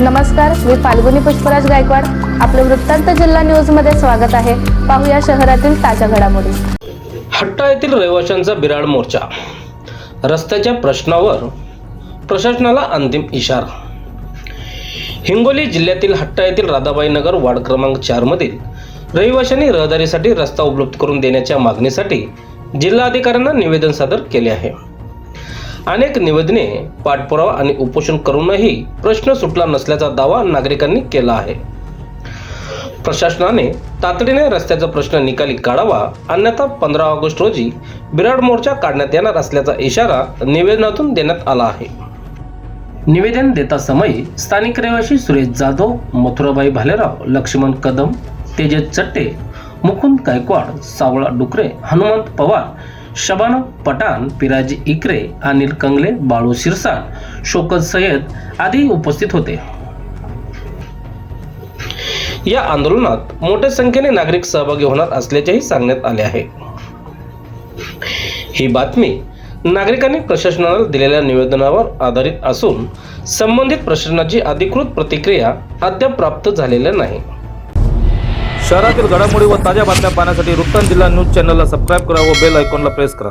नमस्कार, मी फाल्गुनी पुष्पराज गायकवाड. आपलं वृत्तांत जिल्हा न्यूज मध्ये स्वागत आहे. पाहूया शहरातील ताज्या घडामोडी. हट्टा येथील रहिवाशांचा बिराड मोर्चा. रस्त्याच्या प्रश्नावर प्रशासनाला अंतिम इशारा. हिंगोली जिल्ह्यातील हट्टा येथील राधाबाई नगर वार्ड क्रमांक 4 मधील रहिवाशांनी रहदारीसाठी रस्ता उपलब्ध करून देण्याच्या मागणीसाठी जिल्हाधिकाऱ्यांना निवेदन सादर केले आहे. अनेक निवेदने, पाठपुरावा आणि उपोषण करूनही प्रश्न सुटला नसल्याचा दावा नागरिकांनी केला आहे. प्रशासनाने तातडीने रस्त्याचा प्रश्न निकाली काढावा, अन्यथा 15 ऑगस्ट रोजी बिराड मोर्चा काढण्यात येणार असल्याचा इशारा निवेदनातून देण्यात आला आहे. निवेदन देता समयी स्थानिक रहिवासी सुरेश जाधव, मथुराबाई भालेराव, लक्ष्मण कदम, तेजस चट्टे, मुकुंद गायकवाड, सावळा डुकरे, हनुमंत पवार, शबाना पठाण, पिराजी इकरे, अनिल कंगले, बाळू शिरसाट, शौकत सय्यद आदी उपस्थित होते. या आंदोलनात मोठ्या संख्येने नागरिक सहभागी होणार असल्याचेही सांगण्यात आले आहे. ही बातमी नागरिकांनी प्रशासनाला दिलेल्या निवेदनावर आधारित असून संबंधित प्रशासनाची अधिकृत प्रतिक्रिया अद्याप प्राप्त झालेली नाही. शहरातील घडामोडी व ताज्या बातम्या पाहण्यासाठी वृत्तांत जिल्हा न्यूज चॅनलला सबस्क्राईब करा व बेल आयकॉनला प्रेस करा.